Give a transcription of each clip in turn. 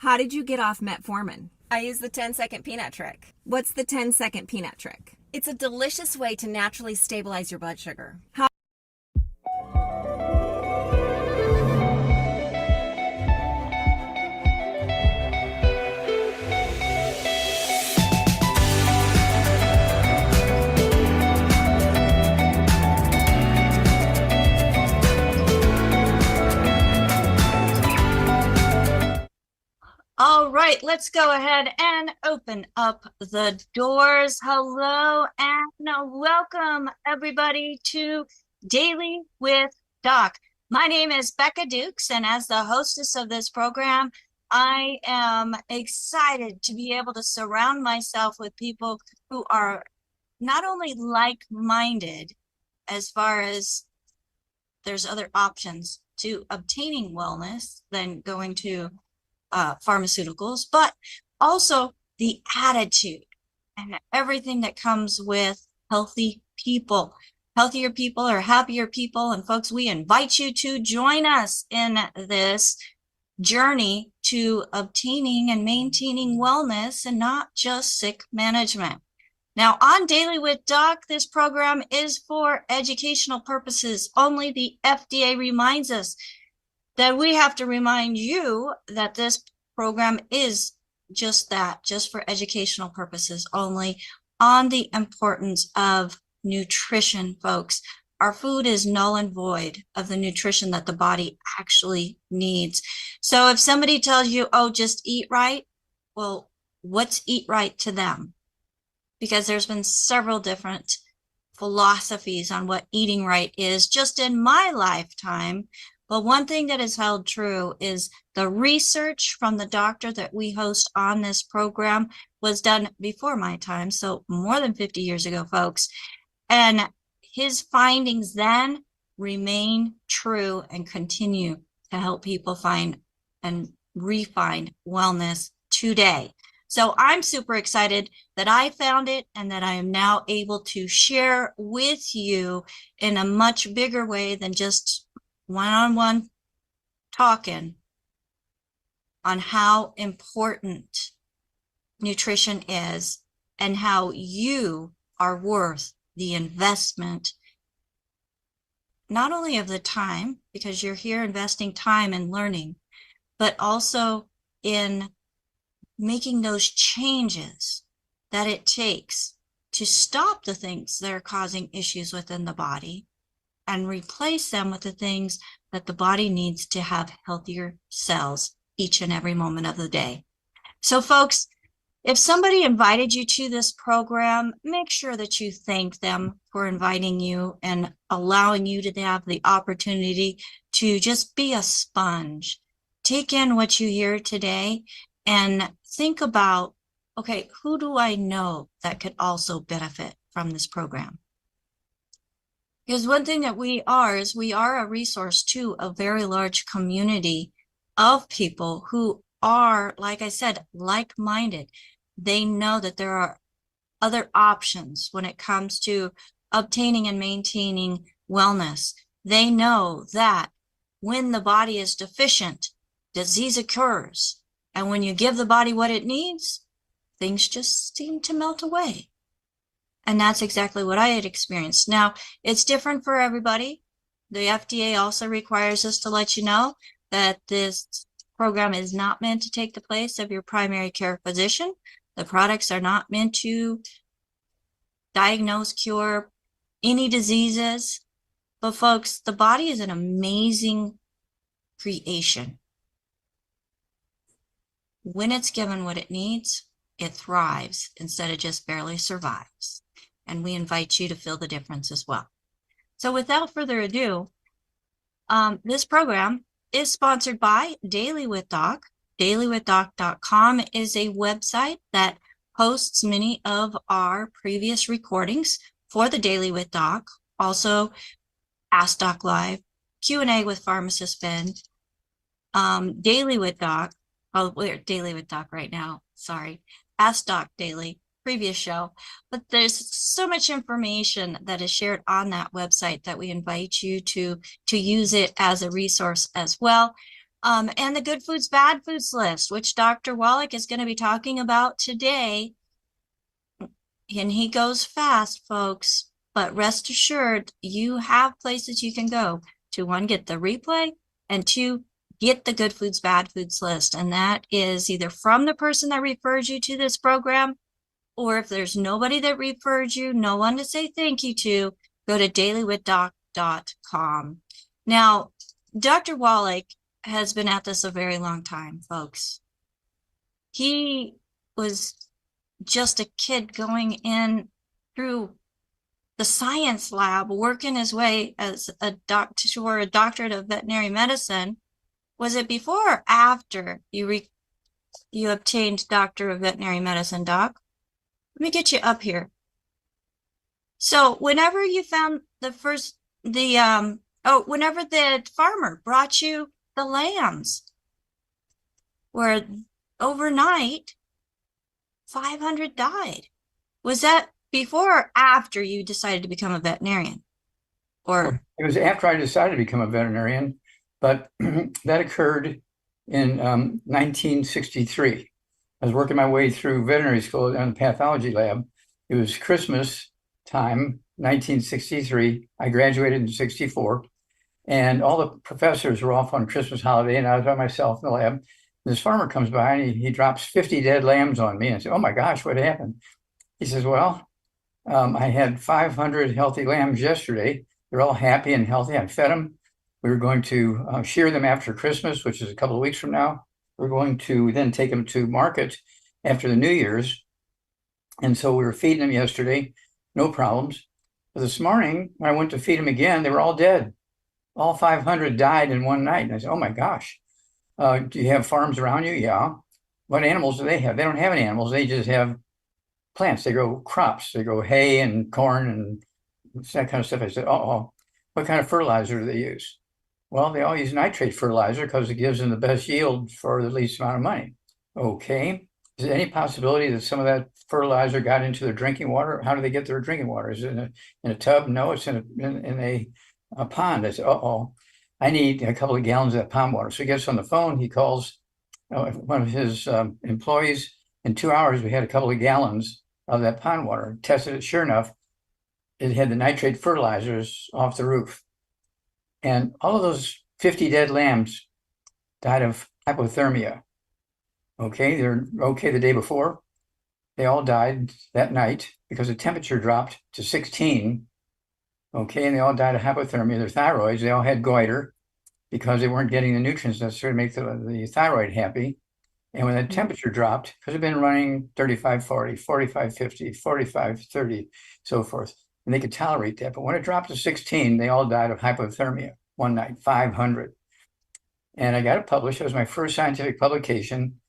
How did you get off metformin? I use the 10-second peanut trick. What's the 10-second peanut trick? It's a delicious way to naturally stabilize your blood sugar. All right, let's go ahead and open up the doors. Hello and welcome everybody to Daily with Doc. My name is Becca Dukes, and as the hostess of this program, I am excited to be able to surround myself with people who are not only like-minded as far as there's other options to obtaining wellness than going to pharmaceuticals, but also the attitude and everything that comes with healthy people. Healthier people are happier people. And folks, we invite you to join us in this journey to obtaining and maintaining wellness and not just sick management. Now, on Daily with Doc, this program is for educational purposes only. The FDA reminds us that we have to remind you that this program is just that, just for educational purposes only, on the importance of nutrition, folks. Our food is null and void of the nutrition that the body actually needs. So if somebody tells you, oh, just eat right, well, what's eat right to them? Because there's been several different philosophies on what eating right is just in my lifetime. But one thing that is held true is the research from the doctor that we host on this program was done before my time, so more than 50 years ago, folks. And his findings then remain true and continue to help people find and refine wellness today. So I'm super excited that I found it and that I am now able to share with you in a much bigger way than just one-on-one talking on how important nutrition is and how you are worth the investment, not only of the time, because you're here investing time in learning, but also in making those changes that it takes to stop the things that are causing issues within the body and replace them with the things that the body needs to have healthier cells each and every moment of the day. So folks, if somebody invited you to this program, make sure that you thank them for inviting you and allowing you to have the opportunity to just be a sponge. Take in what you hear today and think about, okay, who do I know that could also benefit from this program? Because one thing that we are is we are a resource to a very large community of people who are, like I said, like-minded. They know that there are other options when it comes to obtaining and maintaining wellness. They know that when the body is deficient, disease occurs. And when you give the body what it needs, things just seem to melt away. And that's exactly what I had experienced. Now, it's different for everybody. The FDA also requires us to let you know that this program is not meant to take the place of your primary care physician. The products are not meant to diagnose, cure any diseases. But folks, the body is an amazing creation. When it's given what it needs, it thrives instead of just barely survives. And we invite you to feel the difference as well. So without further ado, this program is sponsored by Daily with Doc. DailyWithDoc.com is a website that hosts many of our previous recordings for the Daily with Doc. Also, Ask Doc Live, Q&A with Pharmacist Ben, Daily with Doc. Oh, we're Daily with Doc right now. Sorry. Ask Doc Daily, previous show. But there's so much information that is shared on that website that we invite you to use it as a resource as well. and the good foods, bad foods list, which Dr. Wallach is going to be talking about today. And he goes fast, folks, but rest assured, you have places you can go to, one, get the replay, and two, get the good foods, bad foods list. And that is either from the person that referred you to this program, or if there's nobody that referred you, no one to say thank you to, go to dailywithdoc.com. Now, Dr. Wallach has been at this a very long time, folks. He was just a kid going in through the science lab, working his way as a doctor or a doctorate of veterinary medicine. Was it before or after you obtained Doctor of Veterinary Medicine, Doc? Let me get you up here. So whenever you found whenever the farmer brought you the lambs, where overnight 500 died, was that before or after you decided to become a veterinarian? Or it was after I decided to become a veterinarian, but that occurred in 1963. I was working my way through veterinary school in the pathology lab. It was Christmas time, 1963. I graduated in 64, and all the professors were off on Christmas holiday, and I was by myself in the lab. This farmer comes by and he drops 50 dead lambs on me, and I said, "Oh my gosh, what happened?" He says, "Well, I had 500 healthy lambs yesterday. They're all happy and healthy. I fed them. We were going to shear them after Christmas, which is a couple of weeks from now. We're going to then take them to market after the New Year's. And so we were feeding them yesterday, no problems. But this morning, when I went to feed them again, they were all dead. All 500 died in one night." And I said, "Oh my gosh, do you have farms around you?" "Yeah." "What animals do they have?" "They don't have any animals. They just have plants. They grow crops. They grow hay and corn and that kind of stuff." I said, "Oh, what kind of fertilizer do they use?" "Well, they all use nitrate fertilizer because it gives them the best yield for the least amount of money." "Okay. Is there any possibility that some of that fertilizer got into their drinking water? How do they get their drinking water? Is it in a tub?" "No, it's in a pond." I said, "I need a couple of gallons of that pond water." So he gets on the phone. He calls one of his employees. In 2 hours, we had a couple of gallons of that pond water. Tested it. Sure enough, it had the nitrate fertilizers off the roof. And all of those 50 dead lambs died of hypothermia. Okay, they're okay the day before. They all died that night because the temperature dropped to 16. Okay, and they all died of hypothermia. Their thyroids, they all had goiter because they weren't getting the nutrients necessary to make the thyroid happy. And when the temperature dropped, because they've been running 35, 40, 45, 50, 45, 30, so forth, and they could tolerate that. But when it dropped to 16, they all died of hypothermia one night, 500. And I got it published. It was my first scientific publication.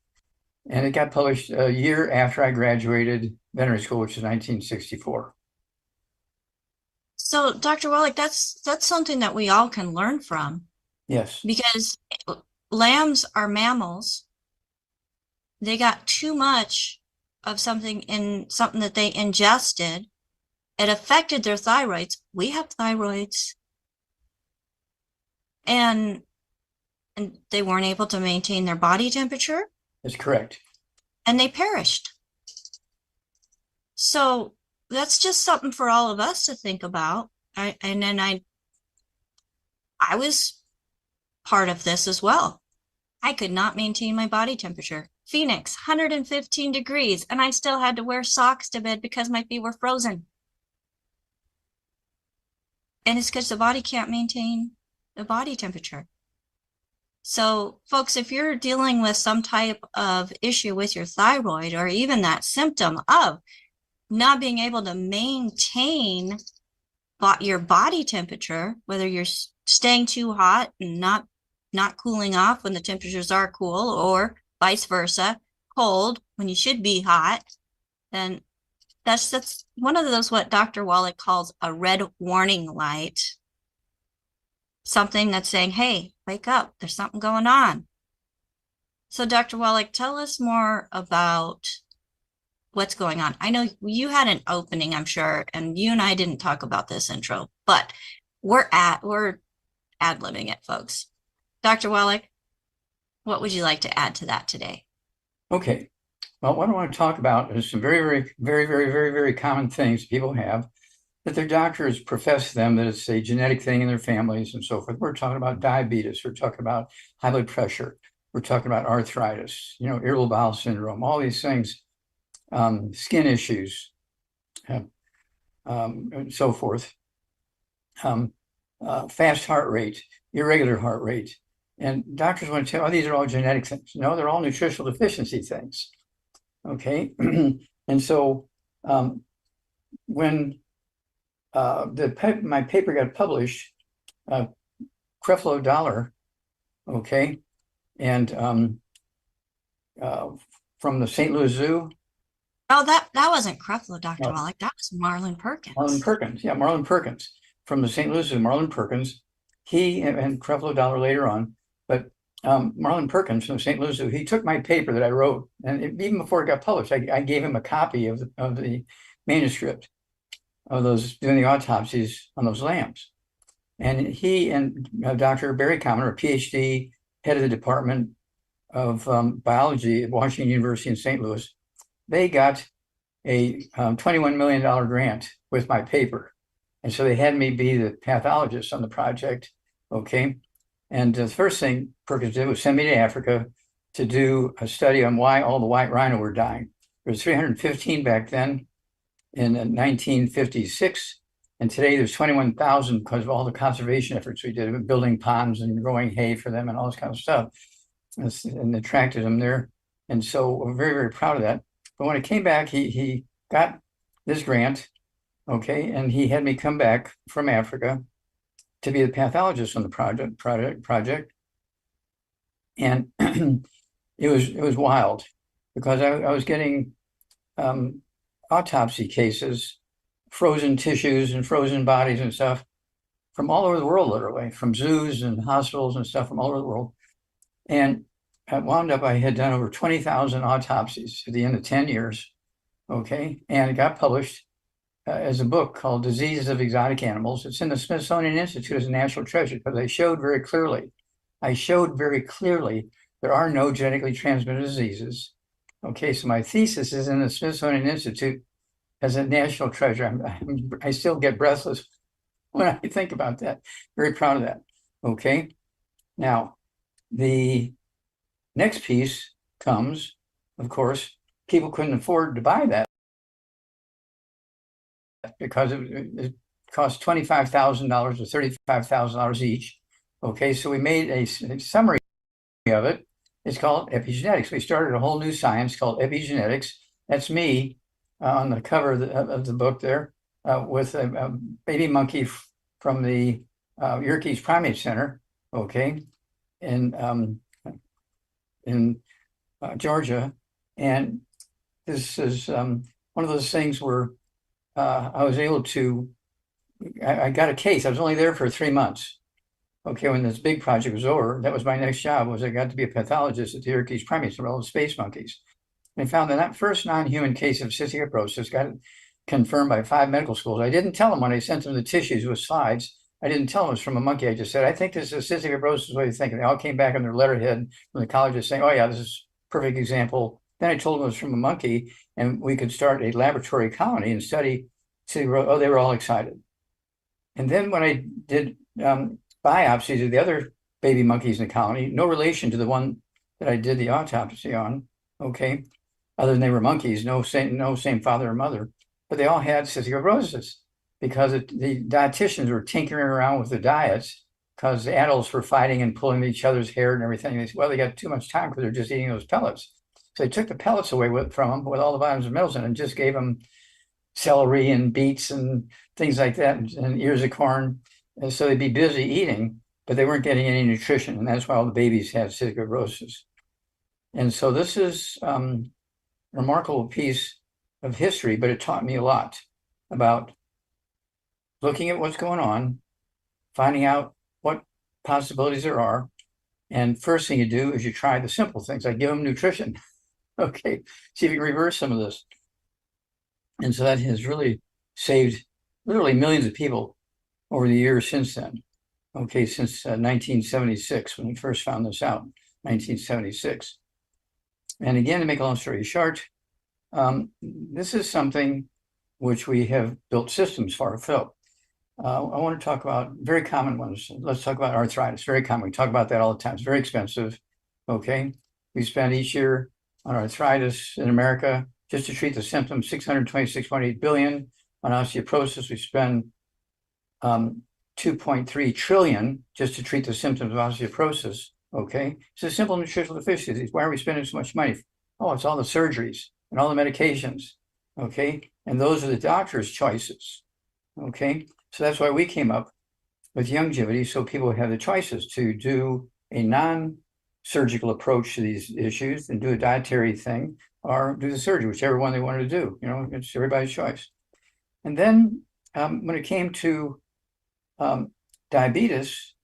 And it got published a year after I graduated veterinary school, which is 1964. so, Dr. Wallach, that's something that we all can learn from, Yes. because lambs are mammals. They got too much of something that they ingested. It affected their thyroids. We have thyroids. And they weren't able to maintain their body temperature, That's correct. and they perished. So that's just something for all of us to think about. I was part of this as well. I could not maintain my body temperature. Phoenix, 115 degrees, and I still had to wear socks to bed because my feet were frozen. And it's because the body can't maintain the body temperature. So, folks, if you're dealing with some type of issue with your thyroid, or even that symptom of not being able to maintain your body temperature, whether you're staying too hot and not cooling off when the temperatures are cool, or vice versa, cold when you should be hot, then that's one of those what Dr. Wallach calls a red warning light. Something that's saying, "Hey, wake up, there's something going on." So Dr. Wallach, tell us more about what's going on. I know you had an opening, I'm sure, and you and I didn't talk about this intro, but we're ad-libbing it, folks. Dr. Wallach, What would you like to add to that today? Okay. Well, what I want to talk about is some very common things people have that their doctors profess to them that it's a genetic thing in their families and so forth. We're talking about diabetes. We're talking about high blood pressure. We're talking about arthritis, irritable bowel syndrome, all these things, skin issues, and so forth. Fast heart rate, irregular heart rate. And doctors want to tell, oh, these are all genetic things. No, they're all nutritional deficiency things. Okay. And so when my paper got published, Creflo Dollar, okay, and from the St. Louis Zoo. Oh, that wasn't Creflo, Dr. Wallach. That was Marlon Perkins. Marlon Perkins, yeah, Marlon Perkins from the St. Louis Zoo. Marlon Perkins, he and Creflo Dollar later on, but Marlon Perkins from the St. Louis Zoo, he took my paper that I wrote, and even before it got published, I gave him a copy of the manuscript of those doing the autopsies on those lambs. And he and Dr. Barry Commoner, a PhD, head of the Department of Biology at Washington University in St. Louis, they got a $21 million grant with my paper. And so they had me be the pathologist on the project, okay? And the first thing Perkins did was send me to Africa to do a study on why all the white rhino were dying. There was 315 back then in 1956. And today there's 21,000 because of all the conservation efforts we did, building ponds and growing hay for them and all this kind of stuff. And attracted them there. And so we're very proud of that. But when it came back, he got this grant, okay, and he had me come back from Africa to be the pathologist on the project. And it was wild because I was getting autopsy cases, frozen tissues and frozen bodies and stuff from all over the world, literally, from zoos and hospitals and stuff from all over the world. And I wound up, I had done over 20,000 autopsies at the end of 10 years, okay? And it got published as a book called Diseases of Exotic Animals. It's in the Smithsonian Institute as a national treasure because I showed very clearly there are no genetically transmitted diseases. Okay, so my thesis is in the Smithsonian Institute as a national treasure. I still get breathless when I think about that. Very proud of that. Okay, now the next piece comes, of course, people couldn't afford to buy that because it cost $25,000 or $35,000 each. Okay, so we made a summary of it. It's called Epigenetics. We started a whole new science called Epigenetics. That's me on the cover of the book there with a baby monkey from the Yerkes Primate Center, okay, in Georgia. And this is one of those things where I was able to, I got a case. I was only there for 3 months. Okay, when this big project was over, that was my next job, was I got to be a pathologist at the Yerkes Primate Center, all the space monkeys. And I found that first non-human case of cystic fibrosis got confirmed by 5 medical schools. I didn't tell them when I sent them the tissues with slides. I didn't tell them it was from a monkey. I just said, I think this is cystic fibrosis. What do you think? And they all came back on their letterhead from the colleges saying, oh yeah, this is a perfect example. Then I told them it was from a monkey and we could start a laboratory colony and study. Oh, they were all excited. And then when I did biopsies of the other baby monkeys in the colony, no relation to the one that I did the autopsy on, okay, other than they were monkeys, no same father or mother, but they all had cystic fibrosis because the dietitians were tinkering around with the diets because the adults were fighting and pulling each other's hair and everything. They said, well, they got too much time because they're just eating those pellets. So they took the pellets away from them with all the vitamins and minerals in and just gave them celery and beets and things like that and ears of corn. And so they'd be busy eating, but they weren't getting any nutrition. And that's why all the babies had cystic fibrosis. And so this is a remarkable piece of history, but it taught me a lot about looking at what's going on, finding out what possibilities there are. And first thing you do is you try the simple things, like give them nutrition. Okay, see if you can reverse some of this. And so that has really saved literally millions of people over the years since then. Okay, since 1976, when we first found this out. 1976. And again, to make a long story short, this is something which we have built systems for. So I want to talk about very common ones. Let's talk about arthritis, very common. We talk about that all the time. It's very expensive, okay? We spend each year on arthritis in America, just to treat the symptoms, $626.8 billion. On osteoporosis, we spend 2.3 trillion just to treat the symptoms of osteoporosis, okay? It's a simple nutritional deficiencies. Why are we spending so much money? Oh, it's all the surgeries and all the medications, okay? And those are the doctor's choices, okay? So that's why we came up with longevity, so people have the choices to do a non-surgical approach to these issues and do a dietary thing or do the surgery, whichever one they wanted to do. You know, it's everybody's choice. And then when it came to diabetes,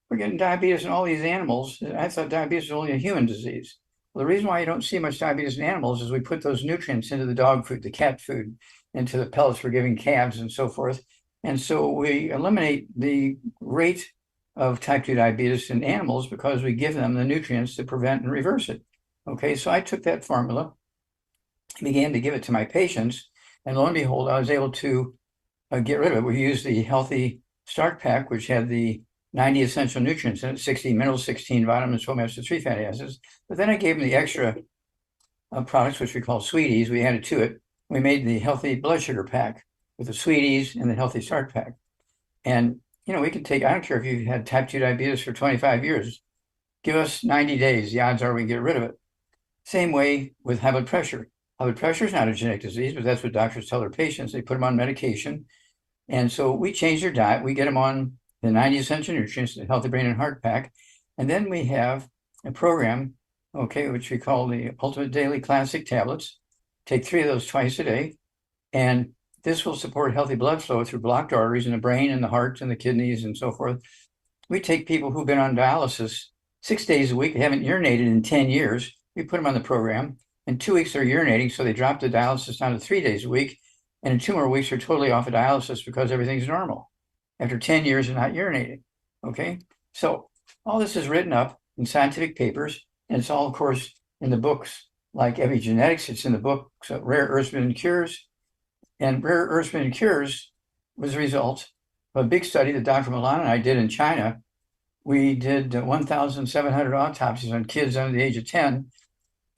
we're getting diabetes in all these animals. I thought diabetes was only a human disease. Well, the reason why you don't see much diabetes in animals is we put those nutrients into the dog food, the cat food, into the pellets we're giving calves and so forth. And so we eliminate the rate of type 2 diabetes in animals because we give them the nutrients to prevent and reverse it. Okay, so I took that formula, began to give it to my patients, and lo and behold, I was able to get rid of it. We used the Healthy Start Pack, which had the 90 essential nutrients in it, 16 minerals, 16 vitamins, 12 omega-3 fatty acids. But then I gave them the extra products, which we call sweeties. We added to it. We made the Healthy Blood Sugar Pack with the sweeties and the Healthy Start Pack. And, you know, we can take, I don't care if you've had type 2 diabetes for 25 years, give us 90 days. The odds are we get rid of it. Same way with high blood pressure. High blood pressure is not a genetic disease, but that's what doctors tell their patients. They put them on medication. And so we change their diet. We get them on the 90 essential nutrients, the Healthy Brain and Heart Pack. And then we have a program, okay, which we call the Ultimate Daily Classic Tablets. Take 3 of those twice a day. And this will support healthy blood flow through blocked arteries in the brain and the heart and the kidneys and so forth. We take people who've been on dialysis 6 days a week, they haven't urinated in 10 years. We put them on the program. In 2 weeks, they're urinating, so they drop the dialysis down to 3 days a week. And in 2 more weeks, they're totally off of dialysis because everything's normal after 10 years of not urinating, okay? So all this is written up in scientific papers, and it's all, of course, in the books like Epigenetics. It's in the book Rare Earths and Cures. And Rare Earths and Cures was a result of a big study that Dr. Milan and I did in China. We did 1,700 autopsies on kids under the age of 10,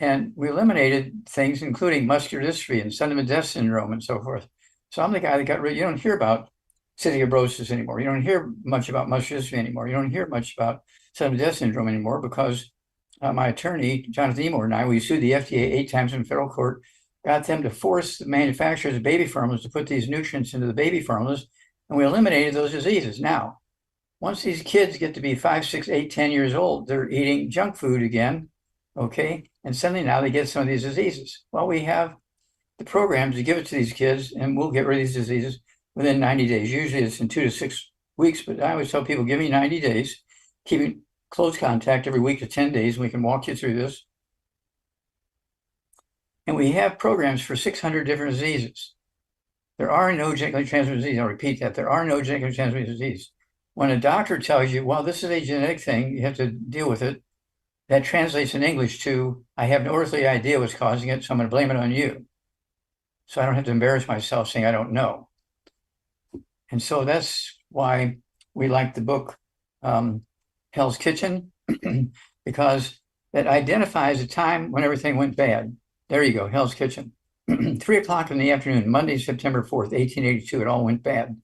and we eliminated things, including muscular dystrophy and sudden death syndrome and so forth. So I'm the guy that got rid. You don't hear about cystic fibrosis anymore. You don't hear much about muscular dystrophy anymore. You don't hear much about sudden death syndrome anymore because my attorney, Jonathan Emor, and I, we sued the FDA 8 times in federal court, got them to force the manufacturers of baby formulas to put these nutrients into the baby formulas, and we eliminated those diseases. Now, once these kids get to be 5, 6, 8, 10 years old, they're eating junk food again, okay? And suddenly now they get some of these diseases. Well, we have the programs to give it to these kids, and we'll get rid of these diseases within 90 days. Usually it's in 2 to 6 weeks, but I always tell people, give me 90 days, keeping close contact every week to 10 days, and we can walk you through this. And we have programs for 600 different diseases. There are no genetically transmitted diseases. I'll repeat that. There are no genetically transmitted diseases. When a doctor tells you, well, this is a genetic thing, you have to deal with it, that translates in English to, I have no earthly idea what's causing it, so I'm going to blame it on you. So I don't have to embarrass myself saying I don't know. And so that's why we like the book Hell's Kitchen, because it identifies a time when everything went bad. There you go, Hell's Kitchen. 3 o'clock in the afternoon, Monday, September 4th, 1882, it all went bad.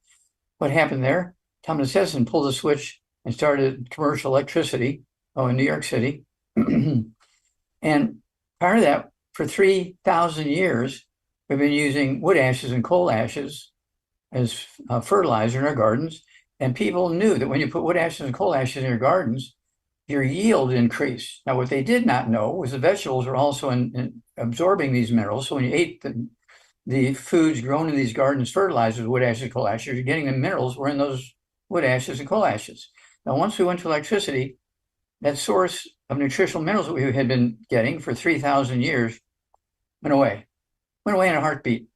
What happened there? Thomas Edison pulled the switch and started commercial electricity in New York City. And prior to that, for 3,000 years, we've been using wood ashes and coal ashes as fertilizer in our gardens. And people knew that when you put wood ashes and coal ashes in your gardens, your yield increased. Now, what they did not know was the vegetables were also absorbing these minerals. So when you ate the foods grown in these gardens, fertilizers, wood ashes, coal ashes, you're getting the minerals were in those wood ashes and coal ashes. Now, once we went to electricity, that source of nutritional minerals that we had been getting for 3,000 years went away in a heartbeat.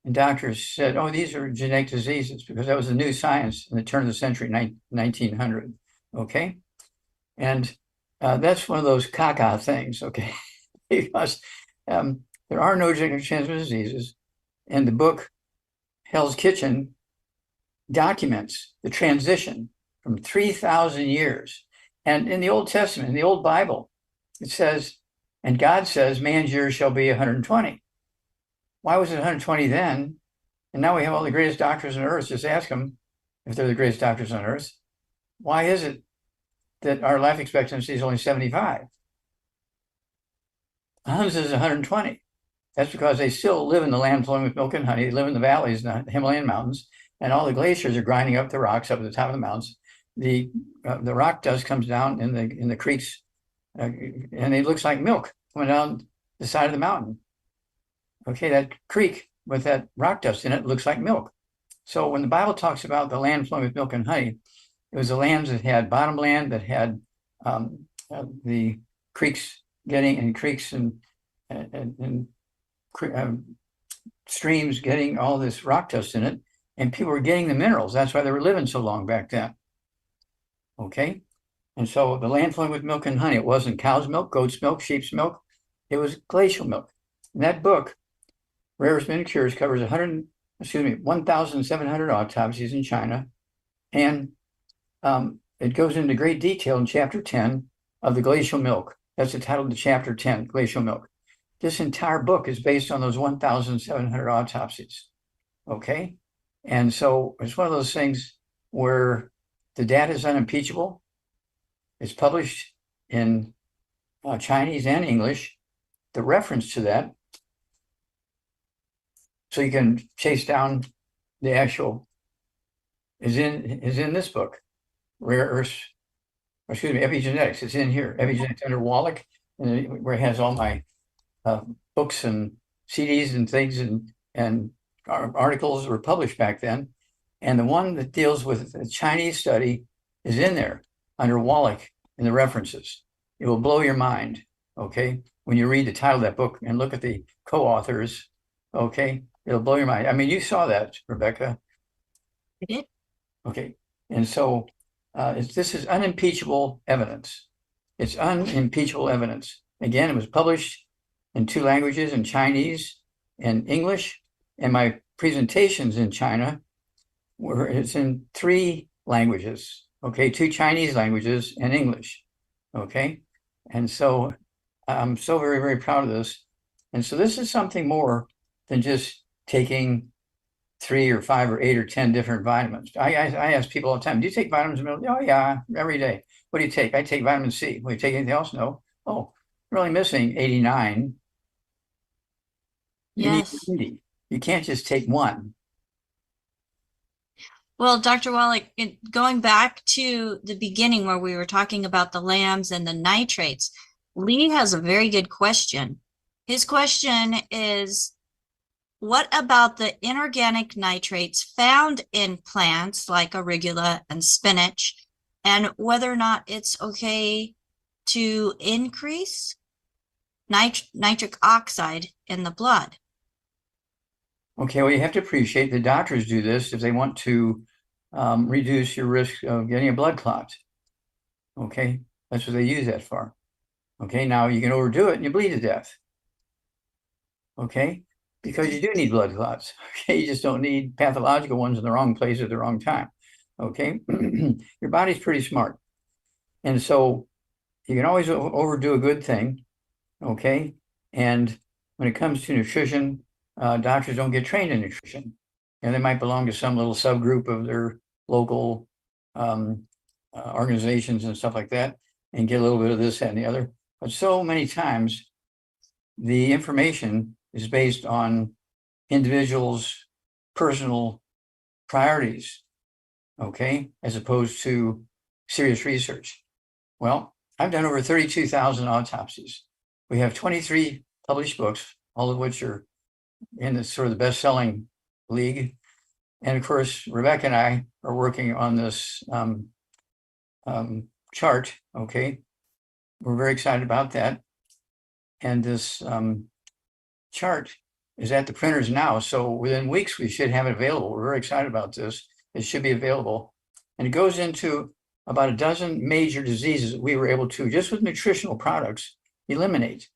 And doctors said, oh, these are genetic diseases, because that was the new science in the turn of the century, 1900, okay? And That's one of those caca things, okay? Because there are no genetically transmitted diseases, and the book Hell's Kitchen documents the transition from 3,000 years. And in the Old Testament, in the Old Bible, it says, and God says, man's years shall be 120. Why was it 120 then? And now we have all the greatest doctors on earth. Just ask them if they're the greatest doctors on earth. Why is it that our life expectancy is only 75? Hans is 120. That's because they still live in the land flowing with milk and honey. They live in the valleys, the Himalayan mountains, and all the glaciers are grinding up the rocks up at the top of the mountains. The rock dust comes down in the creeks, and it looks like milk coming down the side of the mountain. Okay, that creek with that rock dust in it looks like milk. So when the Bible talks about the land flowing with milk and honey, it was the lands that had bottomland, that had the creeks and streams getting all this rock dust in it, and people were getting the minerals. That's why they were living so long back then. Okay, and so the land flowing with milk and honey, it wasn't cow's milk, goat's milk, sheep's milk, it was glacial milk. And that book, Rarest Men Cures, covers 1,700 autopsies in China, and it goes into great detail in chapter 10 of the glacial milk. That's the title of the chapter 10, glacial milk. This entire book is based on those 1,700 autopsies. Okay, and so it's one of those things where the data is unimpeachable. It's published in Chinese and English. The reference to that, so you can chase down the actual, is in this book, Epigenetics. It's in here, Epigenetics under Wallach, and where it has all my books and CDs and things and articles were published back then. And the one that deals with the Chinese study is in there under Wallach in the references. It will blow your mind, okay? When you read the title of that book and look at the co-authors, okay? It'll blow your mind. I mean, you saw that, Rebecca. I did. Okay, and so this is unimpeachable evidence. It's unimpeachable evidence. Again, it was published in 2 languages, in Chinese and English, and my presentations in China it's in 3 languages, okay, 2 Chinese languages and English, okay? And so I'm so very, very proud of this. And so this is something more than just taking 3 or 5 or 8 or 10 different vitamins. I ask people all the time, do you take vitamins and minerals? Oh yeah, every day. What do you take? I take vitamin C. Will you take anything else? No. Oh, I'm really missing 89. You need Yes. 90. You can't just take one. Well, Dr. Wallach, going back to the beginning where we were talking about the lambs and the nitrates, Lee has a very good question. His question is, what about the inorganic nitrates found in plants like arugula and spinach, and whether or not it's okay to increase nitric oxide in the blood? Okay, well, you have to appreciate the doctors do this if they want to reduce your risk of getting a blood clot. Okay, that's what they use that for. Okay, now you can overdo it and you bleed to death. Okay, because you do need blood clots. Okay, you just don't need pathological ones in the wrong place at the wrong time. Okay, your body's pretty smart. And so you can always overdo a good thing. Okay, and when it comes to nutrition, doctors don't get trained in nutrition. And they might belong to some little subgroup of their local organizations and stuff like that, and get a little bit of this, that, and the other. But so many times, the information is based on individuals' personal priorities, okay, as opposed to serious research. Well, I've done over 32,000 autopsies. We have 23 published books, all of which are in the sort of the best-selling league. And of course, Rebecca and I are working on this chart, okay? We're very excited about that. And this chart is at the printers now. So within weeks, we should have it available. We're very excited about this. It should be available. And it goes into about a dozen major diseases that we were able to, just with nutritional products, eliminate.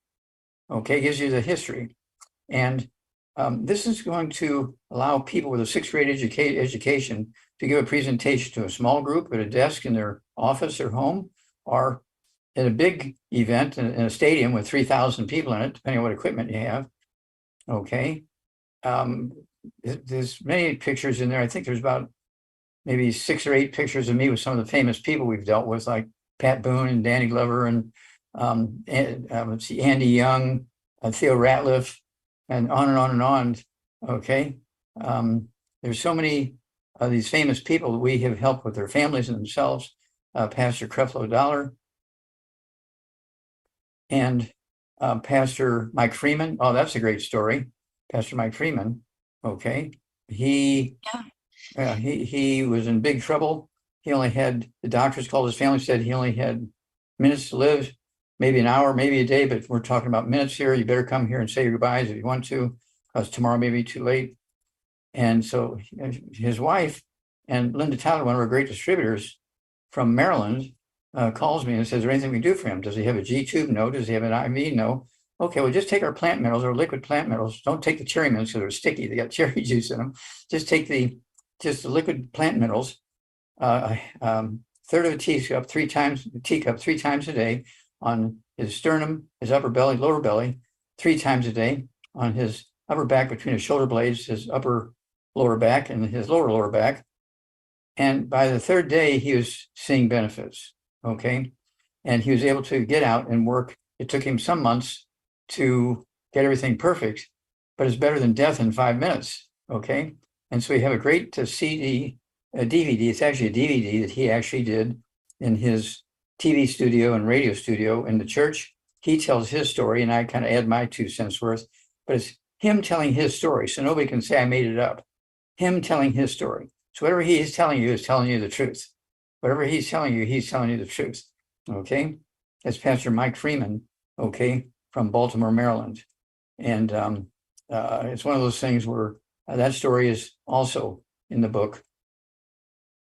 Okay, gives you the history. And this is going to allow people with a sixth grade education to give a presentation to a small group at a desk in their office or home, or at a big event in a stadium with 3,000 people in it, depending on what equipment you have. Okay. There's many pictures in there. I think there's about maybe 6 or 8 pictures of me with some of the famous people we've dealt with, like Pat Boone and Danny Glover and let's see, Andy Young, Theo Ratliff, and on and on and on. Okay. There's so many of these famous people that we have helped with their families and themselves. Pastor Creflo Dollar and Pastor Mike Freeman. Oh, that's a great story. Pastor Mike Freeman. Okay. He was in big trouble. He only had, the doctors called his family, said he only had minutes to live, maybe an hour, maybe a day, but we're talking about minutes here. You better come here and say your goodbyes if you want to, because tomorrow may be too late. And so his wife and Linda Tyler, one of our great distributors from Maryland, calls me and says, is there anything we can do for him? Does he have a G tube? No. Does he have an IV? No. Okay, well, just take our plant minerals, our liquid plant minerals. Don't take the cherry mints because they're sticky. They got cherry juice in them. Just take the liquid plant minerals, third of a teacup, 3 times a day on his sternum, his upper belly, lower belly, 3 times a day on his upper back between his shoulder blades, his upper lower back and his lower back. And by the 3rd day, he was seeing benefits. Okay. And he was able to get out and work. It took him some months to get everything perfect, but it's better than death in 5 minutes. Okay. And so we have a great CD, a DVD. It's actually a DVD that he actually did in his TV studio and radio studio in the church. He tells his story and I kind of add my 2 cents worth, but it's him telling his story. So nobody can say I made it up. Him telling his story. So whatever he is telling you the truth. Whatever he's telling you the truth. Okay. That's Pastor Mike Freeman. Okay. From Baltimore, Maryland. And it's one of those things where that story is also in the book.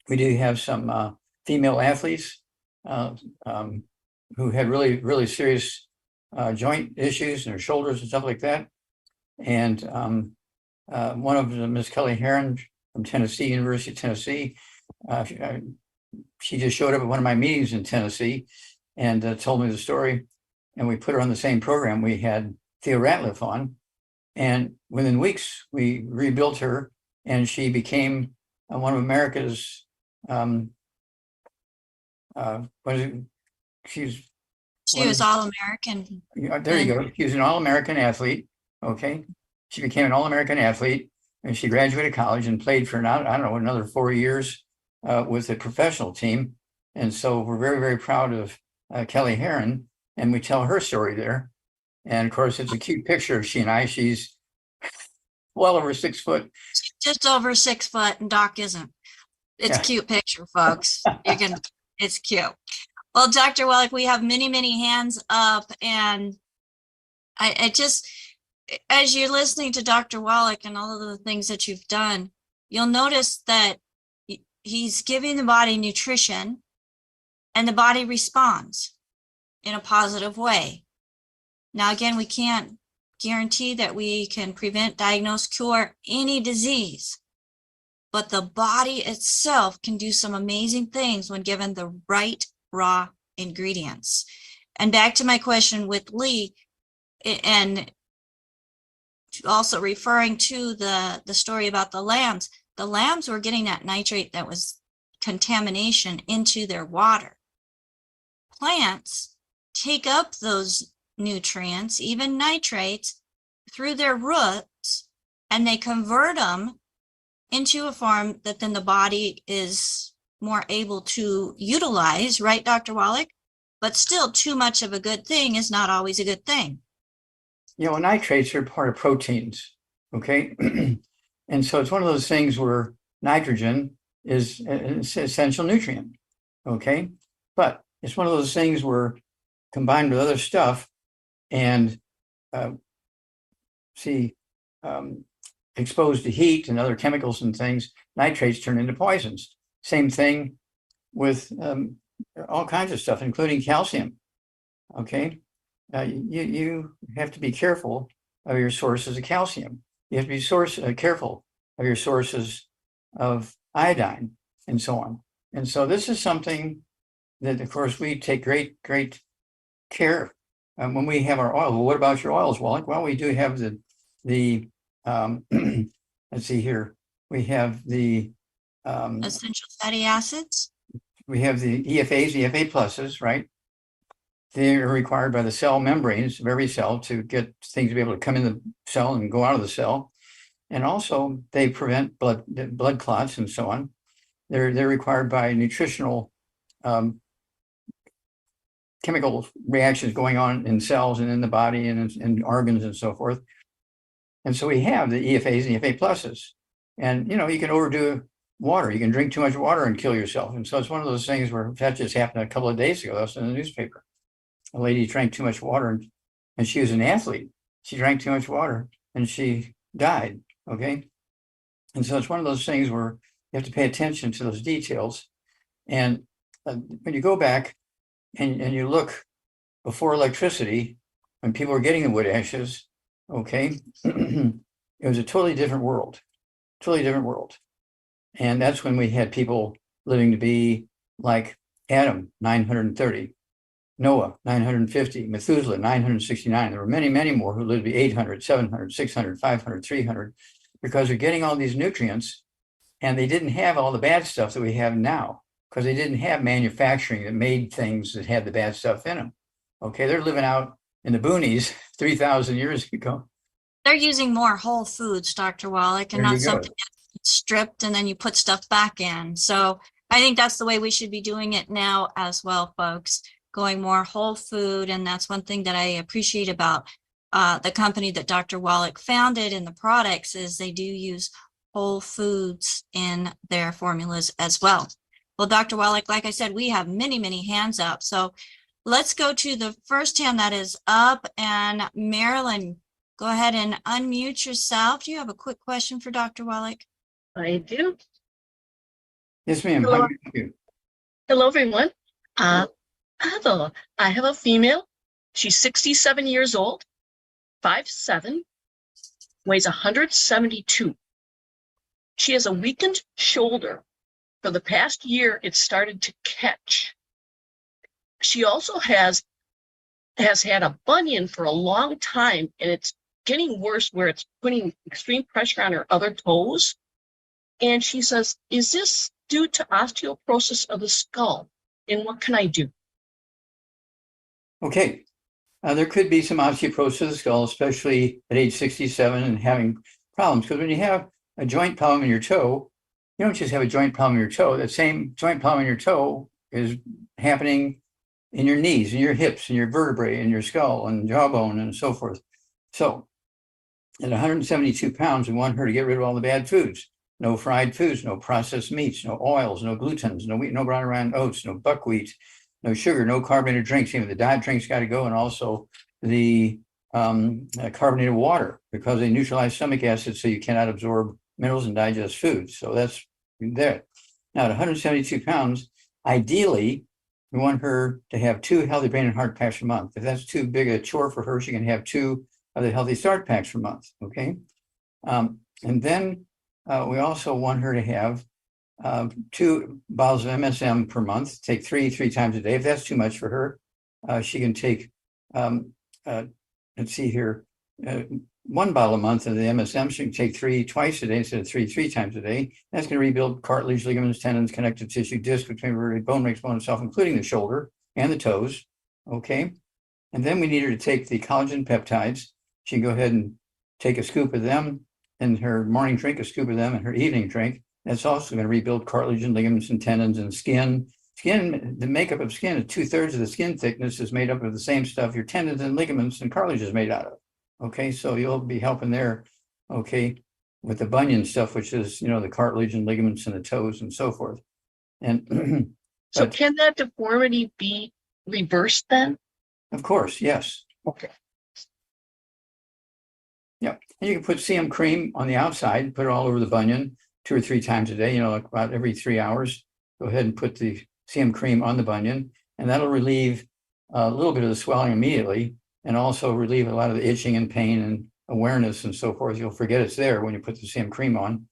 We do have some female athletes who had really, really serious joint issues in their shoulders and stuff like that. And one of them, Miss Kelly Herron from Tennessee, University of Tennessee, she just showed up at one of my meetings in Tennessee and told me the story. And we put her on the same program. We had Theo Ratliff on. And within weeks, we rebuilt her and she became one of America's, she was All-American. There you go. She was an All-American athlete. Okay. She became an All-American athlete and she graduated college and played for, I don't know, another 4 years with a professional team. And so we're very, very proud of Kelly Herron, and we tell her story there. And of course, it's a cute picture of she and I. She's well over 6 foot. Just over 6 foot, and Doc isn't. It's a cute picture, folks. It's cute. Well, Dr. Wallach, we have many, many hands up, and I just, as you're listening to Dr. Wallach and all of the things that you've done, you'll notice that he's giving the body nutrition and the body responds in a positive way. Now, again, we can't guarantee that we can prevent, diagnose, cure any disease, but the body itself can do some amazing things when given the right raw ingredients. And back to my question with Lee, and also referring to the story about the lambs were getting that nitrate that was contamination into their water. Plants take up those nutrients, even nitrates, through their roots, and they convert them into a form that then the body is more able to utilize, right, Dr. Wallach? But still, too much of a good thing is not always a good thing. You know, nitrates are part of proteins, okay? And so it's one of those things where nitrogen is an essential nutrient, okay? But it's one of those things where combined with other stuff and exposed to heat and other chemicals and things, nitrates turn into poisons. Same thing with all kinds of stuff, including calcium. Okay, you have to be careful of your sources of calcium. You have to be careful of your sources of iodine and so on. And so this is something that, of course, we take great care when we have our oil. Well, what about your oils, Wallach? Well, we do have the let's see here. We have the Essential fatty acids. we have the EFAs, EFA pluses, right? They're required by the cell membranes of every cell to get things to be able to come in the cell and go out of the cell. And also they prevent blood clots and so on. They're required by nutritional chemical reactions going on in cells and in the body and in organs and so forth. And so we have the EFAs and EFA pluses. And, you can overdo water. You can drink too much water and kill yourself. And so it's one of those things where that just happened a couple of days ago. That was in the newspaper. A lady drank too much water and she was an athlete. She drank too much water and she died. Okay. And so it's one of those things where you have to pay attention to those details. And when you go back and you look before electricity, when people were getting the wood ashes, okay, it was a totally different world. And that's when we had people living to be like Adam, 930, Noah, 950, Methuselah, 969. There were many, many more who lived to be 800, 700, 600, 500, 300, because they're getting all these nutrients and they didn't have all the bad stuff that we have now, because they didn't have manufacturing that made things that had the bad stuff in them. Okay, they're living out in the boonies 3,000 years ago. They're using more whole foods, Dr. Wallach, and There not you go. something that's stripped and then you put stuff back in. So I think that's the way we should be doing it now as well, folks, going more whole food. And that's one thing that I appreciate about the company that Dr. Wallach founded and the products is they do use whole foods in their formulas as well. Well, Dr. Wallach, like I said, we have many, many hands up. So let's go to the first hand that is up. And Marilyn, go ahead and unmute yourself. Do you have a quick question for Dr. Wallach? I do. Yes, ma'am. Hello. How do you do? Hello, everyone. I have a female. She's 67 years old, 5'7", weighs 172. She has a weakened shoulder. For the past year, it started to catch. She also has had a bunion for a long time, and it's getting worse where it's putting extreme pressure on her other toes. And she says, is this due to osteoporosis of the skull? And what can I do? Okay. There could be some osteoporosis of the skull, especially at age 67 and having problems. Because when you have a joint problem in your toe, you don't just have a joint problem in your toe. That same joint problem in your toe is happening in your knees, in your hips, in your vertebrae, in your skull and jawbone and so forth. So at 172 pounds, we want her to get rid of all the bad foods. No fried foods, no processed meats, no oils, no glutens, no wheat, no brown around oats, no buckwheat, no sugar, no carbonated drinks. Even the diet drinks got to go, and also the carbonated water, because they neutralize stomach acid, so you cannot absorb minerals and digest foods. So that's there. Now at 172 pounds, ideally, we want her to have 2 healthy brain and heart packs a month. If that's too big a chore for her, she can have 2 of the healthy start packs per month. Okay. And then we also want her to have 2 bottles of MSM per month, take 3 times a day. If that's too much for her, she can take, let's see here, 1 bottle a month of the MSM. She can take 3 twice a day instead of 3 times a day. That's going to rebuild cartilage, ligaments, tendons, connective tissue, disc between vertebrae, bone makes bone itself, including the shoulder and the toes. Okay. And then we need her to take the collagen peptides. She can go ahead and take a scoop of them in her morning drink, a scoop of them in her evening drink. That's also going to rebuild cartilage and ligaments and tendons and skin. Skin, the makeup of skin is 2/3 of the skin thickness is made up of the same stuff your tendons and ligaments and cartilage is made out of. Okay, so you'll be helping there, okay, with the bunion stuff, which is, the cartilage and ligaments in the toes and so forth. And So can that deformity be reversed then? of course, yes. Okay. Yeah, and you can put CM cream on the outside, put it all over the bunion 2 or 3 times a day, like about every 3 hours. Go ahead and put the CM cream on the bunion, and that'll relieve a little bit of the swelling immediately, and also relieve a lot of the itching and pain and awareness and so forth. You'll forget it's there when you put the CM cream on,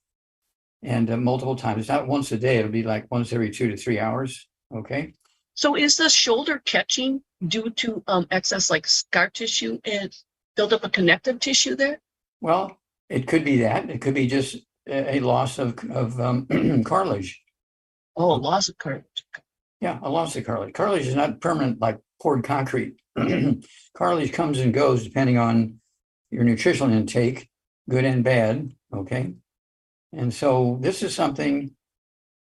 and multiple times. It's not once a day. It'll be like once every 2 to 3 hours. Okay. So is the shoulder catching due to excess like scar tissue and build up a connective tissue there? Well, it could be that. It could be just a loss of cartilage. Oh, loss of cartilage. Yeah, a loss of cartilage. Cartilage is not permanent like poured concrete. Cartilage comes and goes depending on your nutritional intake, good and bad. Okay. And so this is something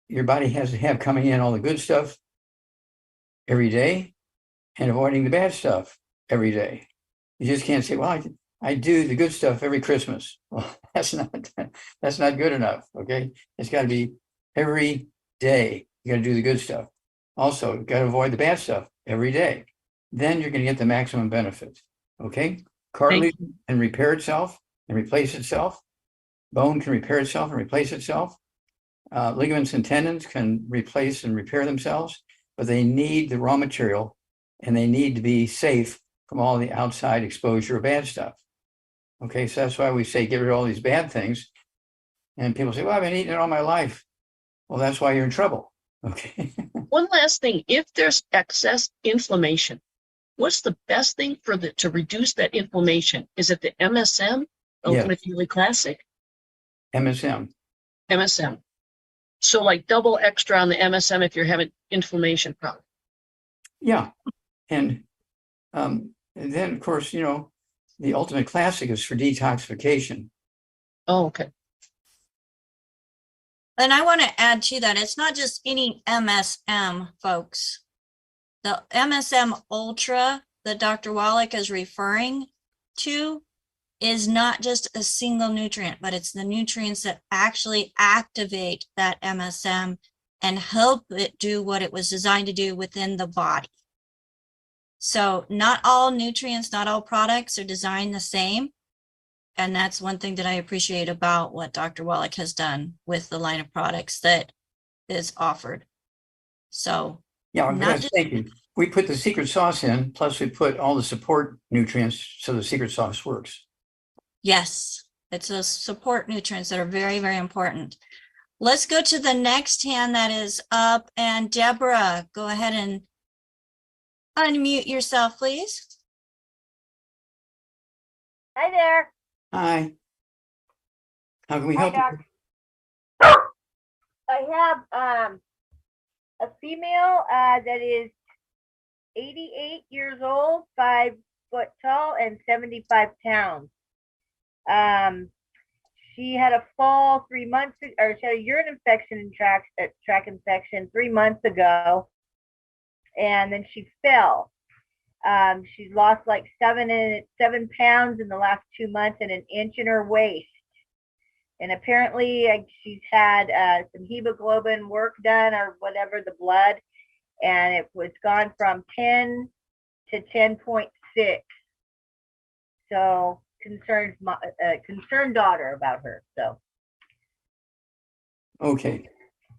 your body has to have coming in, all the good stuff every day and avoiding the bad stuff every day. You just can't say, well, I do the good stuff every Christmas. Well, that's not good enough. Okay. It's got to be every day. You got to do the good stuff. Also, you got to avoid the bad stuff every day. Then you're going to get the maximum benefit. Okay. Cartilage can repair itself and replace itself. Bone can repair itself and replace itself. Ligaments and tendons can replace and repair themselves, but they need the raw material and they need to be safe from all the outside exposure of bad stuff. Okay, so that's why we say get rid of all these bad things. And people say, well, I've been eating it all my life. Well, that's why you're in trouble. Okay. One last thing, if there's excess inflammation, what's the best thing to reduce that inflammation? Is it the MSM, Ultimate Daily Classic? MSM. MSM. So like double extra on the MSM if you're having inflammation problem. Yeah. And then, of course, the Ultimate Classic is for detoxification. Oh, okay. And I want to add to that, it's not just any MSM, folks. The MSM Ultra that Dr. Wallach is referring to is not just a single nutrient, but it's the nutrients that actually activate that MSM and help it do what it was designed to do within the body. So not all nutrients, not all products are designed the same. And that's one thing that I appreciate about what Dr. Wallach has done with the line of products that is offered. So yeah, thank you. We put the secret sauce in, plus we put all the support nutrients so the secret sauce works. yes, it's those support nutrients that are very, very important. Let's go to the next hand that is up. And Deborah, go ahead and unmute yourself, please. Hi there. Hi. How can we help Doc. you? I have a female that is 88 years old, 5 foot tall, and 75 pounds. She had a fall 3 months, or she had a urine infection and tract infection 3 months ago, and then she fell. She's lost like 7 pounds in the last 2 months and an inch in her waist. And apparently she's had some hemoglobin work done or whatever, the blood, and it was gone from 10 to 10.6. So concerned daughter about her. So. Okay.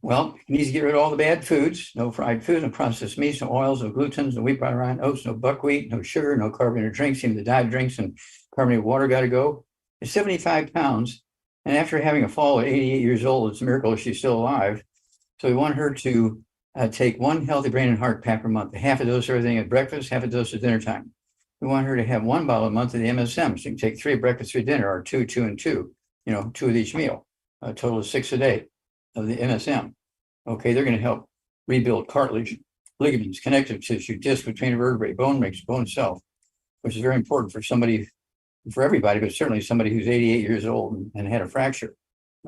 Well, you need to get rid of all the bad foods, no fried foods, no processed meats, no oils, no glutens, no wheat, bran, rye, oats, no buckwheat, no sugar, no carbonated drinks. Even the diet drinks and carbonated water got to go. It's 75 pounds. And after having a fall at 88 years old, it's a miracle she's still alive. So we want her to take 1 healthy brain and heart pack per month, half a dose of everything at breakfast, half a dose at dinner time. We want her to have 1 bottle a month of the MSM. So you can take 3 at breakfast, 3 at dinner, or 2, 2, and 2, 2 with each meal, a total of 6 a day of the MSM. Okay, they're going to help rebuild cartilage, ligaments, connective tissue, disc between vertebrae, bone mix, bone itself, which is very important for everybody, but certainly somebody who's 88 years old and had a fracture.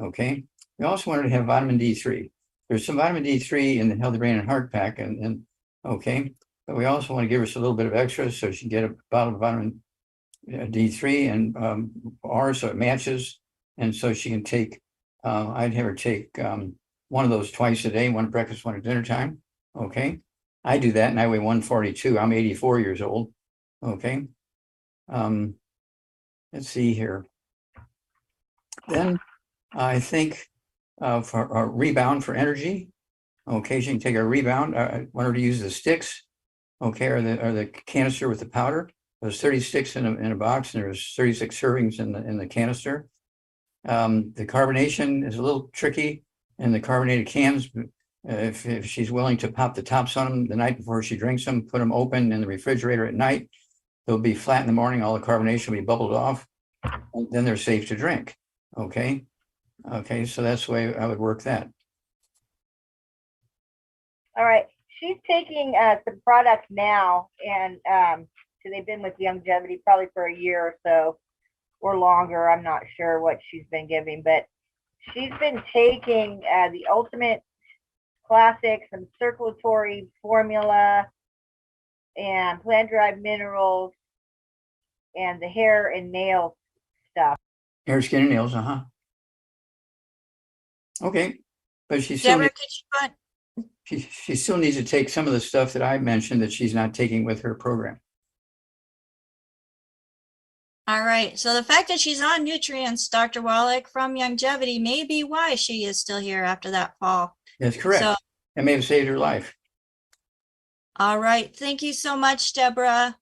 Okay, we also wanted to have vitamin D3. There's some vitamin D3 in the Healthy Brain and Heart Pack, and okay, but we also want to give her a little bit of extra so she can get a bottle of vitamin D3 and R so it matches, and so she can take. I'd have her take 1 of those twice a day, 1 at breakfast, 1 at dinner time. Okay, I do that, and I weigh 142. I'm 84 years old. Okay. Let's see here. Then I think for a rebound for energy, Okay, she can take a rebound. I want her to use the sticks, okay, or the canister with the powder. There's 30 sticks in a box, and there's 36 servings in the canister. The carbonation is a little tricky in the carbonated cans. If she's willing to pop the tops on them the night before she drinks them, put them open in the refrigerator at night, they'll be flat in the morning. All the carbonation will be bubbled off, and then they're safe to drink. Okay. Okay. So that's the way I would work that. All right. She's taking some products now, and so they've been with Longevity probably for a year or so or longer. I'm not sure what she's been giving, but she's been taking the Ultimate Classic, some circulatory formula, and plant-derived minerals, and the hair and nail stuff. Hair, skin, and nails. Okay. But she still Deborah, needs, could you put she still needs to take some of the stuff that I mentioned that she's not taking with her program. all right. So the fact that she's on nutrients, Dr. Wallach, from Longevity may be why she is still here after that fall. That's correct. So, That may have saved her life. all right. Thank you so much, Deborah.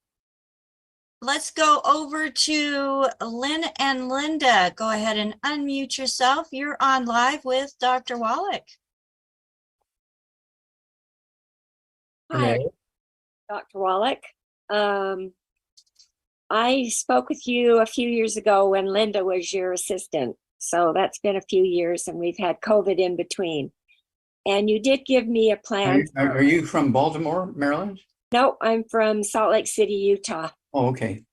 Let's go over to Lynn and Linda. Go ahead and unmute yourself. You're on live with Dr. Wallach. Hi, Dr. Wallach. I spoke with you a few years ago when Linda was your assistant. So that's been a few years, and we've had COVID in between. And you did give me a plan. Are you from Baltimore, Maryland? No, I'm from Salt Lake City, Utah. Oh, okay.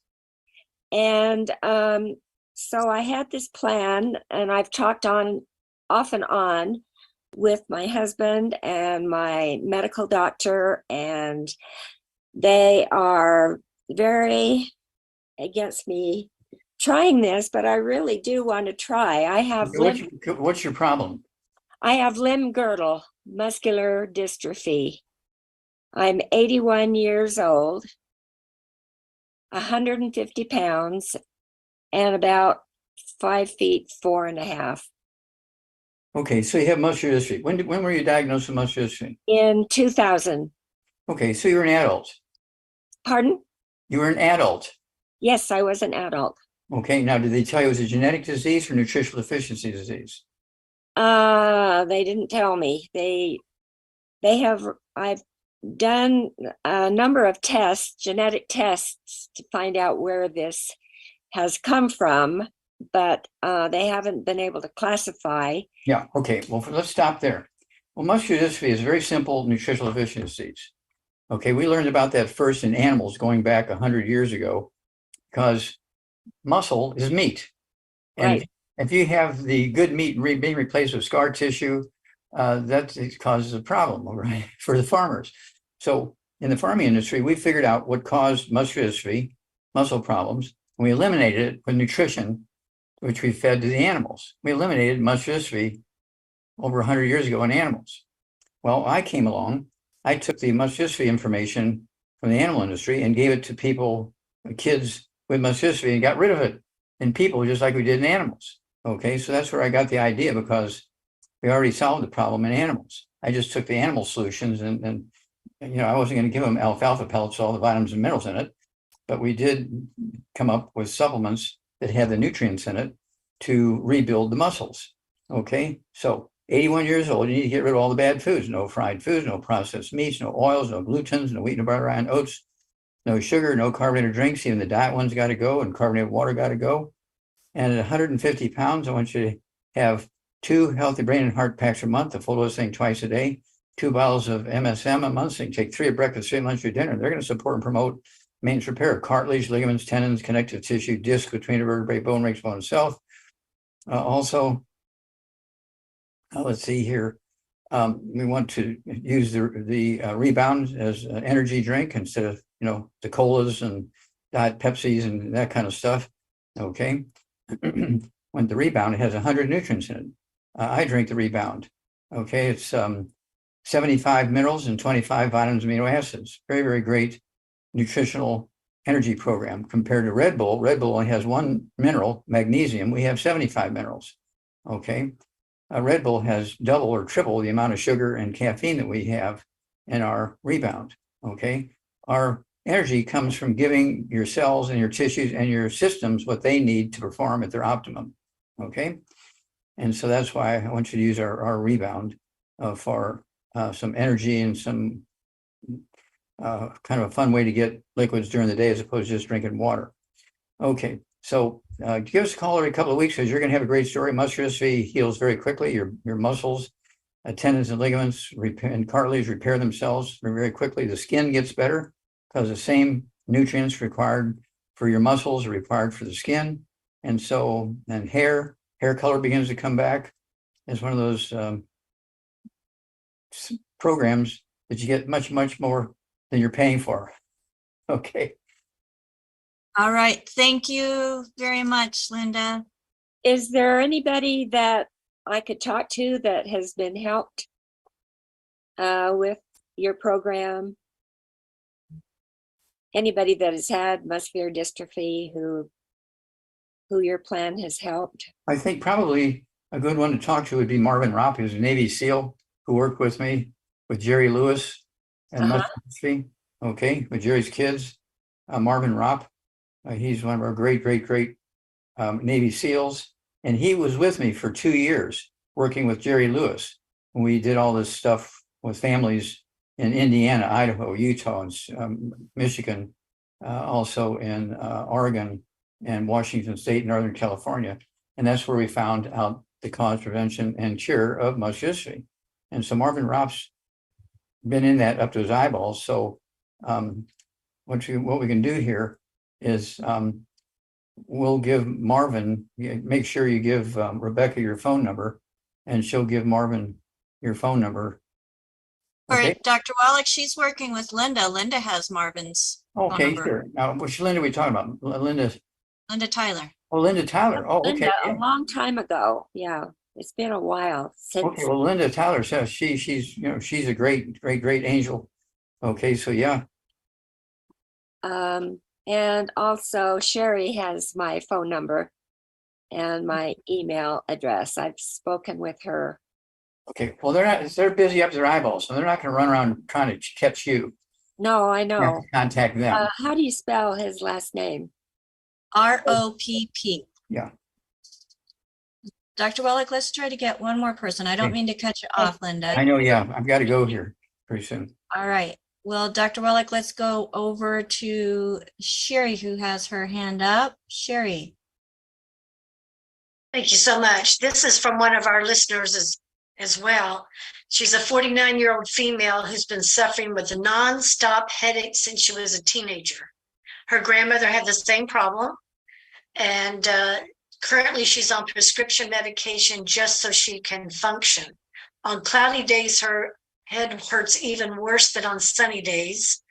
And so I had this plan, and I've talked on off and on with my husband and my medical doctor, and they are very against me trying this, but I really do want to try. I have What's your problem? I have limb girdle muscular dystrophy. I'm 81 years old, 150 pounds, and about 5 feet 4.5. Okay, so you have muscular dystrophy. When were you diagnosed with muscular dystrophy? In 2000. Okay, so you're an adult. Pardon? You were an adult. Yes, I was an adult. Okay, now did they tell you it was a genetic disease or nutritional deficiency disease? They didn't tell me. I've done a number of tests, genetic tests, to find out where this has come from, but they haven't been able to classify. Yeah, okay, well, let's stop there. Well, muscular dystrophy is very simple nutritional deficiencies. Okay, we learned about that first in animals going back 100 years ago, because muscle is meat. And Right. if you have the good meat being replaced with scar tissue, that causes a problem, right, for the farmers. So in the farming industry, we figured out what caused muscular dystrophy, muscle problems, and we eliminated it with nutrition, which we fed to the animals. We eliminated muscular dystrophy over 100 years ago in animals. Well, I came along. I took the muscular dystrophy information from the animal industry and gave it to people, kids with muscular dystrophy, and got rid of it in people just like we did in animals. Okay, so that's where I got the idea, because we already solved the problem in animals. I just took the animal solutions and I wasn't going to give them alfalfa pellets, all the vitamins and minerals in it, but we did come up with supplements that had the nutrients in it to rebuild the muscles. Okay, so 81 years old, you need to get rid of all the bad foods: no fried foods, no processed meats, no oils, no glutens, no wheat, no butter, rye, and oats, no sugar, no carbonated drinks. Even the diet ones got to go, and carbonated water got to go. And at 150 pounds, I want you to have 2 healthy brain and heart packs a month, a full dose thing twice a day, 2 bottles of MSM a month. So you can take 3 at breakfast, 3 at lunch, or dinner. They're going to support and promote maintenance repair of cartilage, ligaments, tendons, connective tissue, disc between the vertebrae, bone, rakes, bone itself. Also, let's see here. We want to use the Rebound as an energy drink instead of the colas and Diet Pepsis and that kind of stuff. Okay, when the Rebound, it has 100 nutrients in it. I drink the Rebound. Okay, it's 75 minerals and 25 vitamins and amino acids. Very, very great nutritional energy program compared to Red Bull. Red Bull only has 1 mineral, magnesium. We have 75 minerals. Okay, Red Bull has double or triple the amount of sugar and caffeine that we have in our rebound. Okay. Our energy comes from giving your cells and your tissues and your systems what they need to perform at their optimum. Okay. And so that's why I want you to use our rebound for some energy and some kind of a fun way to get liquids during the day as opposed to just drinking water. Okay, so give us a call every couple of weeks because you're going to have a great story. Muscular dystrophy heals very quickly. Your muscles, tendons and ligaments and cartilage repair themselves very quickly. The skin gets better because the same nutrients required for your muscles are required for the skin. And so, and hair color begins to come back. It's one of those programs that you get much more than you're paying for. Okay. All right. Thank you very much, Linda. Is there anybody that I could talk to that has been helped with your program? Anybody that has had muscular dystrophy who your plan has helped? I think probably a good one to talk to would be Marvin Ropp, who's a Navy SEAL who worked with me with Jerry Lewis and muscular dystrophy. Okay, with Jerry's kids. Marvin Ropp, he's one of our great Navy SEALs, and he was with me for 2 years working with Jerry Lewis when we did all this stuff with families in Indiana, Idaho, Utah, and Michigan, also in Oregon and Washington State, Northern California. And that's where we found out the cause, prevention, and cure of muscular dystrophy. And so Marvin Ropp's been in that up to his eyeballs. So what we can do here is we'll give Marvin, make sure you give Rebecca your phone number, and she'll give Marvin your phone number. All Okay? right, Dr. Wallach, she's working with Linda. Linda has Marvin's phone Okay, number. sure. Now, which Linda are we talking about? Linda Tyler. Oh, Linda Tyler. Oh, okay. Linda, Yeah. a long time ago. Yeah, it's been a while since. Okay, well, Linda Tyler says she's a great angel. Okay, so yeah. And also Sherry has my phone number and my email address. I've spoken with her. Okay, well, they're busy up to their eyeballs, so they're not going to run around trying to catch you. No, I You have know. to contact them. How do you spell his last name? ROPP. Yeah. Dr. Wallach, let's try to get one more person. I don't Okay. mean to cut you off, Linda. I know, yeah. I've got to go here pretty soon. All right. Well, Dr. Wallach, let's go over to Sherry, who has her hand up. Sherry. Thank you so much. This is from one of our listeners as well. She's a 49-year-old female who's been suffering with a nonstop headache since she was a teenager. Her grandmother had the same problem, and currently she's on prescription medication just so she can function. On cloudy days, her head hurts even worse than on sunny days.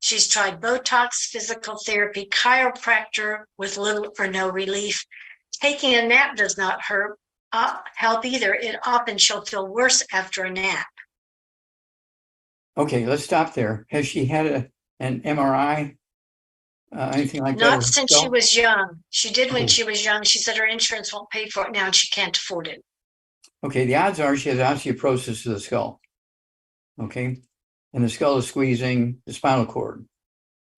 She's tried Botox, physical therapy, chiropractor with little or no relief. Taking a nap does not help either. It often she'll feel worse after a nap. Okay, let's stop there. Has she had an MRI? Anything like that? Not since she was young. She did when she was young. She said her insurance won't pay for it now and she can't afford it. Okay, the odds are she has osteoporosis of the skull. Okay, and the skull is squeezing the spinal cord.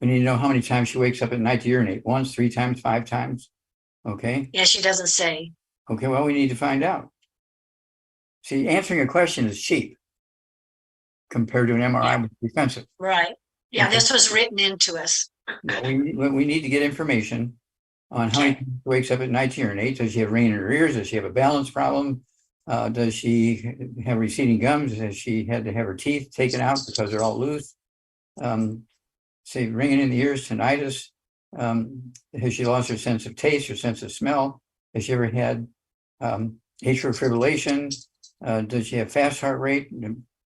We need to know how many times she wakes up at night to urinate. Once, 3 times, 5 times. Okay. Yeah, she doesn't say. Okay, well, we need to find out. See, answering a question is cheap compared to an MRI, which is expensive. Right. Yeah, Okay. this was written into us. We need to get information on how many times she wakes up at night to urinate. Does she have ringing in her ears? Does she have a balance problem? Does she have receding gums? Has she had to have her teeth taken out because they're all loose? Say ringing in the ears, tinnitus. Has she lost her sense of taste, her sense of smell? Has she ever had atrial fibrillation? Does she have fast heart rate,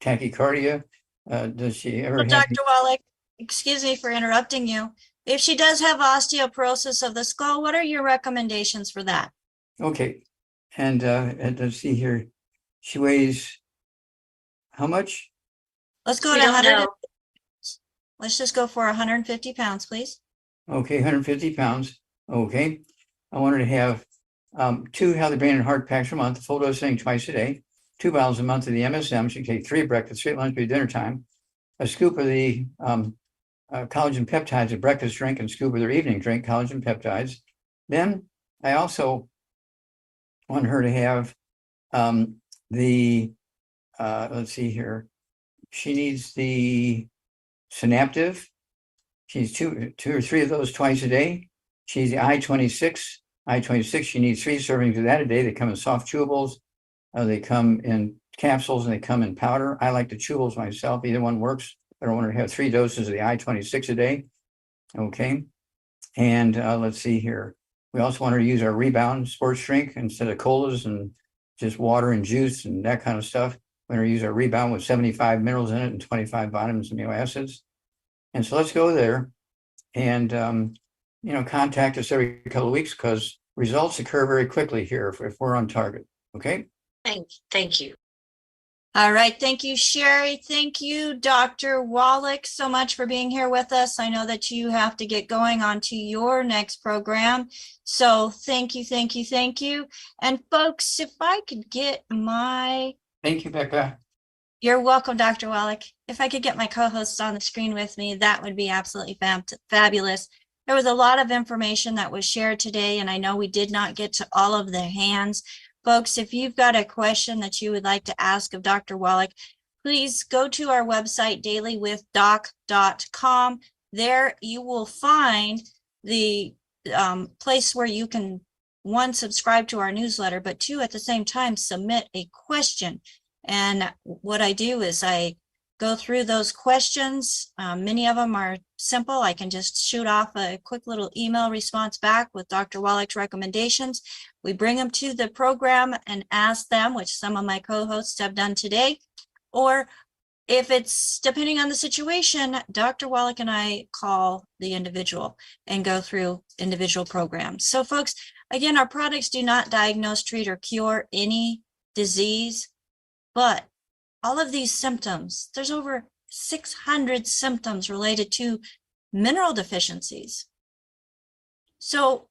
tachycardia? Does she ever have? Dr. Wallach, excuse me for interrupting you. If she does have osteoporosis of the skull, what are your recommendations for that? Okay, and let's see here. She weighs how much? Let's go We to don't 100. know. Let's just go for 150 pounds, please. Okay, 150 pounds. Okay, I want her to have 2 healthy brain and heart packs a month, full dosing twice a day, 2 bottles a month of the MSM. She can take 3 at breakfast, 3 at lunch, 3 at dinner time, a scoop of the collagen peptides at breakfast drink, and scoop of their evening drink, collagen peptides. Then I also want her to have let's see here. She needs the Synaptive. She needs two or three of those twice a day. She needs the I-26. She needs 3 servings of that a day. They come in soft chewables. They come in capsules, and they come in powder. I like the chewables myself. Either one works. I don't want her to have 3 doses of the I-26 a day. Okay. And let's see here. We also want her to use our Rebound sports drink instead of colas and just water and juice and that kind of stuff. We're going to use our Rebound with 75 minerals in it and 25 vitamins and amino acids. And so let's go there and, contact us every couple of weeks, because results occur very quickly here if we're on target. Okay. Thank you. All right. Thank you, Sherry. Thank you, Dr. Wallach, so much for being here with us. I know that you have to get going on to your next program. So thank you, thank you, thank you. And folks, if I could get my... Thank you, Becca. You're welcome, Dr. Wallach. If I could get my co-hosts on the screen with me, that would be absolutely fabulous. There was a lot of information that was shared today, and I know we did not get to all of the hands. Folks, if you've got a question that you would like to ask of Dr. Wallach, please go to our website, dailywithdoc.com. There you will find the place where you can, 1, subscribe to our newsletter, but 2, at the same time, submit a question. And what I do is I go through those questions. Many of them are simple. I can just shoot off a quick little email response back with Dr. Wallach's recommendations. We bring them to the program and ask them, which some of my co-hosts have done today. Or if it's depending on the situation, Dr. Wallach and I call the individual and go through individual programs. So folks, again, our products do not diagnose, treat, or cure any disease, but all of these symptoms, there's over 600 symptoms related to mineral deficiencies. So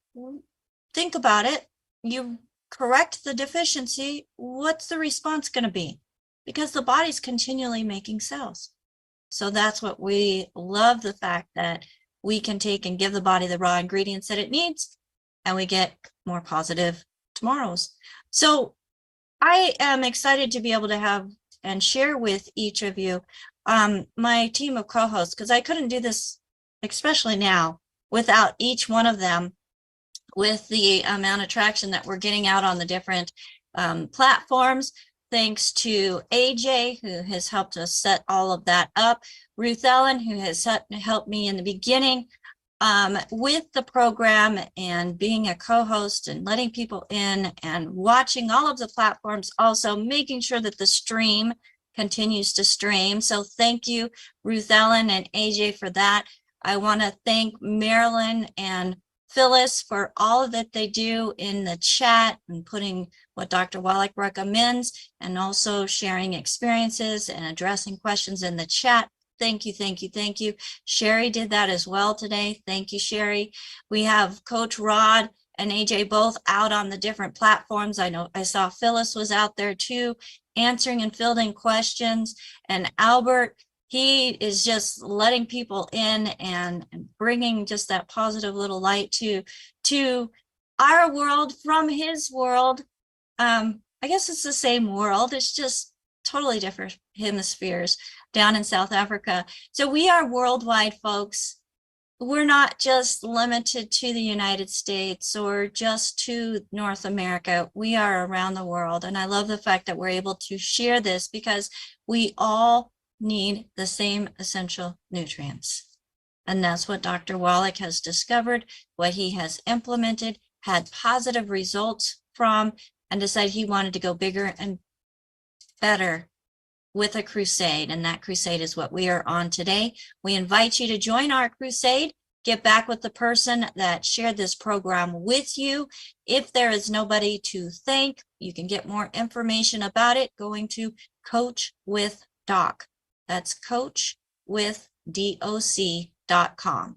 think about it. You correct the deficiency, what's the response going to be? Because the body's continually making cells. So that's what we love, the fact that we can take and give the body the raw ingredients that it needs, and we get more positive tomorrows. So I am excited to be able to have and share with each of you my team of co-hosts, because I couldn't do this, especially now, without each one of them, with the amount of traction that we're getting out on the different platforms. Thanks to AJ, who has helped us set all of that up, Ruth Ellen, who has helped me in the beginning with the program and being a co-host and letting people in and watching all of the platforms, also making sure that the stream continues to stream. So thank you, Ruth Ellen and AJ, for that. I want to thank Marilyn and Phyllis for all that they do in the chat and putting what Dr. Wallach recommends, and also sharing experiences and addressing questions in the chat. Thank you, thank you, thank you. Sherry did that as well today. Thank you, Sherry. We have Coach Rod and AJ both out on the different platforms. I know I saw Phyllis was out there too, answering and fielding questions. And Albert, he is just letting people in and bringing just that positive little light to our world from his world. I guess it's the same world. It's just totally different hemispheres down in South Africa. So we are worldwide, folks. We're not just limited to the United States or just to North America. We are around the world. And I love the fact that we're able to share this, because we all need the same essential nutrients. And that's what Dr. Wallach has discovered, what he has implemented, had positive results from, and decided he wanted to go bigger and better with a crusade. And that crusade is what we are on today. We invite you to join our crusade. Get back with the person that shared this program with you. If there is nobody to thank, you can get more information about it going to Coach with Doc. That's coachwithdoc.com.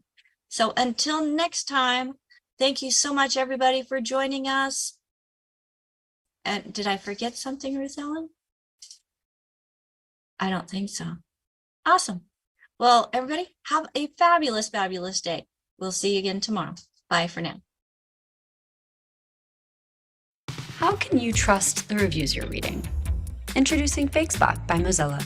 So until next time, thank you so much, everybody, for joining us. And did I forget something, Ruth Ellen? I don't think so. Awesome. Well, everybody, have a fabulous, fabulous day. We'll see you again tomorrow. Bye for now. How can you trust the reviews you're reading? Introducing FakeSpot by Mozilla.